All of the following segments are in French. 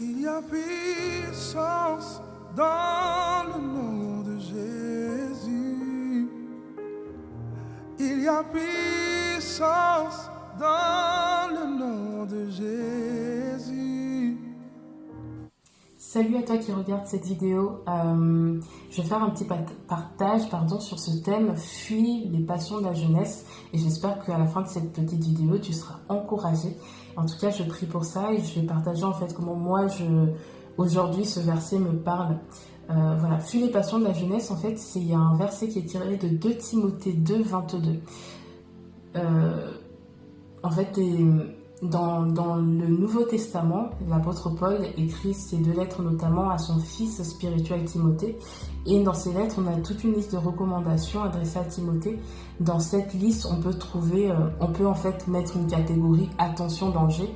Il y a puissance dans le nom de Jésus. Il y a puissance dans le nom de Jésus. Salut à toi qui regarde cette vidéo. Je vais faire un petit partage sur ce thème, fuis les passions de la jeunesse. Et j'espère qu'à la fin de cette petite vidéo, tu seras encouragé. En tout cas, je prie pour ça et je vais partager en fait comment moi, aujourd'hui, ce verset me parle. Voilà, fuis les passions de la jeunesse, en fait, c'est un verset qui est tiré de 2 Timothée 2, 22. En fait, dans le Nouveau Testament, l'apôtre Paul écrit ces 2 lettres notamment à son fils spirituel Timothée. Et dans ces lettres, on a toute une liste de recommandations adressées à Timothée. Dans cette liste, on peut en fait mettre une catégorie attention danger.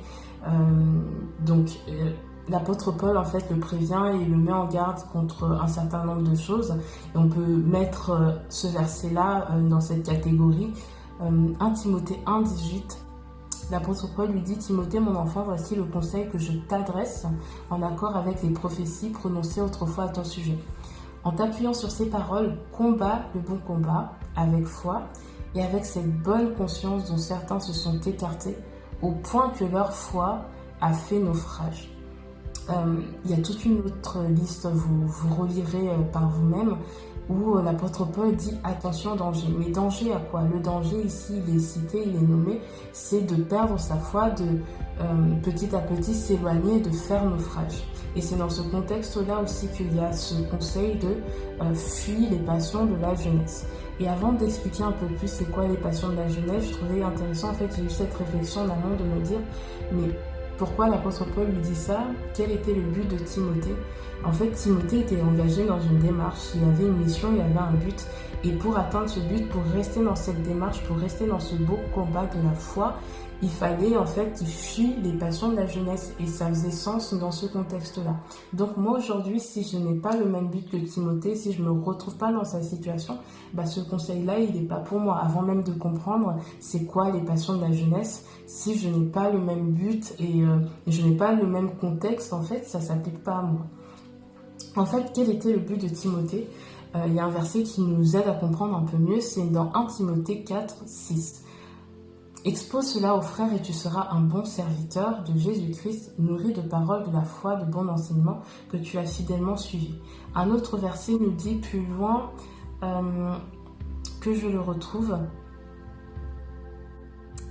L'apôtre Paul en fait le prévient et le met en garde contre un certain nombre de choses. Et on peut mettre ce verset-là dans cette catégorie. 1 Timothée 1, 18. L'apôtre Paul lui dit « Timothée, mon enfant, voici le conseil que je t'adresse en accord avec les prophéties prononcées autrefois à ton sujet. En t'appuyant sur ces paroles, combat le bon combat avec foi et avec cette bonne conscience dont certains se sont écartés au point que leur foi a fait naufrage. » Il y a toute une autre liste, vous relirez par vous-même, où l'apôtre Paul dit attention danger. Mais danger à quoi? Le danger ici, il est cité, il est nommé, c'est de perdre sa foi, de petit à petit s'éloigner, de faire naufrage. Et c'est dans ce contexte-là aussi qu'il y a ce conseil de fuir les passions de la jeunesse. Et avant d'expliquer un peu plus c'est quoi les passions de la jeunesse, je trouvais intéressant, en fait, j'ai eu cette réflexion en amont de me dire, mais pourquoi l'apôtre Paul lui dit ça? Quel était le but de Timothée? En fait, Timothée était engagé dans une démarche, il avait une mission, il avait un but. Et pour atteindre ce but, pour rester dans cette démarche, pour rester dans ce beau combat de la foi, il fallait en fait qu'il fuit les passions de la jeunesse. Et ça faisait sens dans ce contexte-là. Donc moi aujourd'hui, si je n'ai pas le même but que Timothée, si je ne me retrouve pas dans sa situation, ce conseil-là, il n'est pas pour moi. Avant même de comprendre c'est quoi les passions de la jeunesse, si je n'ai pas le même but et je n'ai pas le même contexte, en fait, ça ne s'applique pas à moi. En fait, quel était le but de Timothée? Il y a un verset qui nous aide à comprendre un peu mieux, c'est dans 1 Timothée 4, 6. Expose cela aux frères et tu seras un bon serviteur de Jésus-Christ, nourri de paroles de la foi, de bon enseignement que tu as fidèlement suivi. Un autre verset nous dit plus loin, que je le retrouve.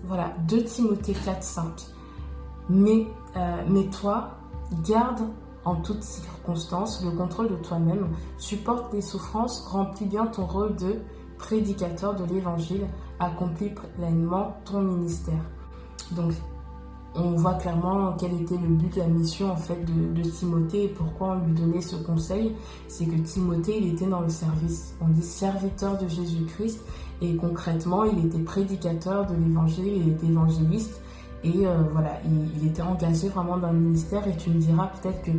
Voilà, 2 Timothée 4, 5. Mais toi, garde en toutes circonstances le contrôle de toi-même, supporte les souffrances, remplis bien ton rôle de prédicateur de l'évangile, accomplis pleinement ton ministère. Donc, on voit clairement quel était le but, la mission en fait de Timothée et pourquoi on lui donnait ce conseil. C'est que Timothée, il était dans le service. On dit serviteur de Jésus-Christ et concrètement, il était prédicateur de l'évangile, il était évangéliste. Et voilà, il était engagé vraiment dans le ministère. Et tu me diras peut-être que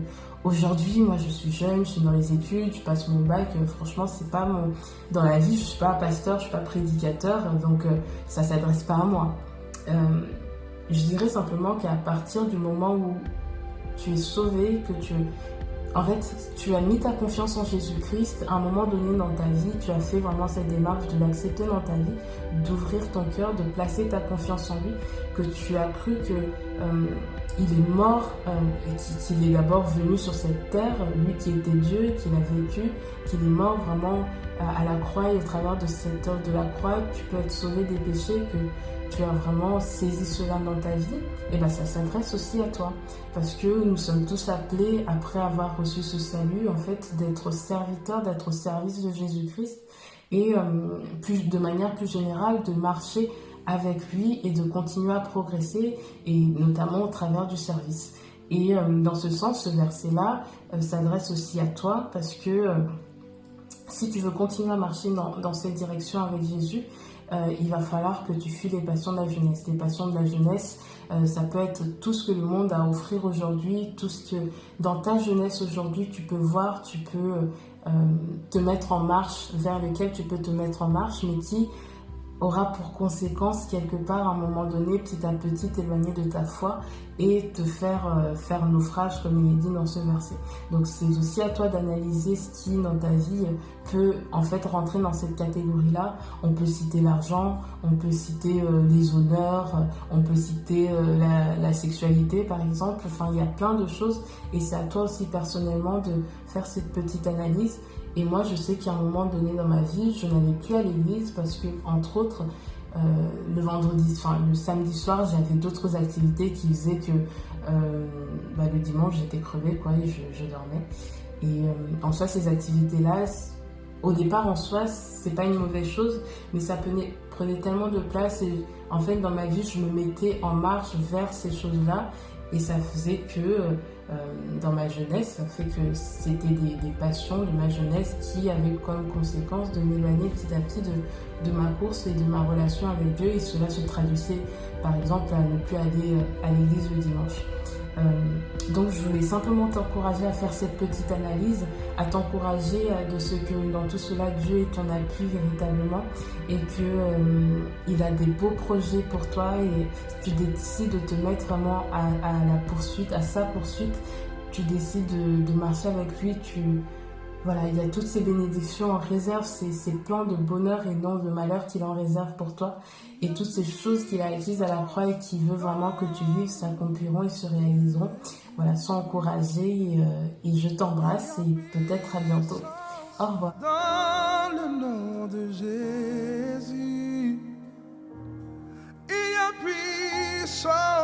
aujourd'hui, moi je suis jeune, je suis dans les études, je passe mon bac. Franchement, c'est pas dans la vie, je suis pas pasteur, je suis pas prédicateur, donc ça s'adresse pas à moi. Je dirais simplement qu'à partir du moment où tu es sauvé, que tu as mis ta confiance en Jésus-Christ, à un moment donné dans ta vie, tu as fait vraiment cette démarche de l'accepter dans ta vie, d'ouvrir ton cœur, de placer ta confiance en lui, que tu as cru qu'il est mort, qu'il est d'abord venu sur cette terre, lui qui était Dieu, qu'il a vécu, qu'il est mort vraiment à la croix et au travers de cette œuvre de la croix, tu peux être sauvé des péchés, que tu as vraiment saisi cela dans ta vie, et ça s'adresse aussi à toi. Parce que nous sommes tous appelés, après avoir reçu ce salut, en fait, d'être serviteurs, d'être au service de Jésus-Christ, et de manière plus générale, de marcher avec lui et de continuer à progresser, et notamment au travers du service. Et dans ce sens, ce verset-là s'adresse aussi à toi, parce que si tu veux continuer à marcher dans cette direction avec Jésus, il va falloir que tu fuis les passions de la jeunesse. Les passions de la jeunesse, ça peut être tout ce que le monde a à offrir aujourd'hui, tout ce que dans ta jeunesse aujourd'hui tu peux voir, tu peux te mettre en marche, vers lequel tu peux te mettre en marche, mais qui aura pour conséquence quelque part à un moment donné, petit à petit, t'éloigner de ta foi et te faire naufrage, comme il est dit dans ce verset. Donc c'est aussi à toi d'analyser ce qui dans ta vie peut en fait rentrer dans cette catégorie-là. On peut citer l'argent, on peut citer les honneurs, on peut citer la sexualité par exemple. Enfin, il y a plein de choses et c'est à toi aussi personnellement de faire cette petite analyse. Et moi, je sais qu'à un moment donné dans ma vie, je n'allais plus à l'église parce que, entre autres, le samedi soir, j'avais d'autres activités qui faisaient que le dimanche, j'étais crevée, quoi, et je dormais. Et en soi, ces activités-là, au départ, en soi, c'est pas une mauvaise chose, mais ça prenait tellement de place. Et en fait, dans ma vie, je me mettais en marche vers ces choses-là. Et ça faisait que, dans ma jeunesse, ça fait que c'était des passions de ma jeunesse qui avaient comme conséquence de m'éloigner petit à petit de ma course et de ma relation avec Dieu. Et cela se traduisait, par exemple, à ne plus aller à l'église le dimanche. Donc je voulais simplement t'encourager à faire cette petite analyse, à t'encourager de ce que dans tout cela Dieu est ton appui véritablement et que il a des beaux projets pour toi et tu décides de te mettre vraiment à la poursuite, à sa poursuite, tu décides de marcher avec lui, voilà, il y a toutes ces bénédictions en réserve, ces plans de bonheur et non de malheur qu'il en réserve pour toi. Et toutes ces choses qu'il a acquises à la croix et qu'il veut vraiment que tu vives s'accompliront et se réaliseront. Voilà, sois encouragé et je t'embrasse et peut-être à bientôt. Au revoir. Dans le nom de Jésus, il y a puissance.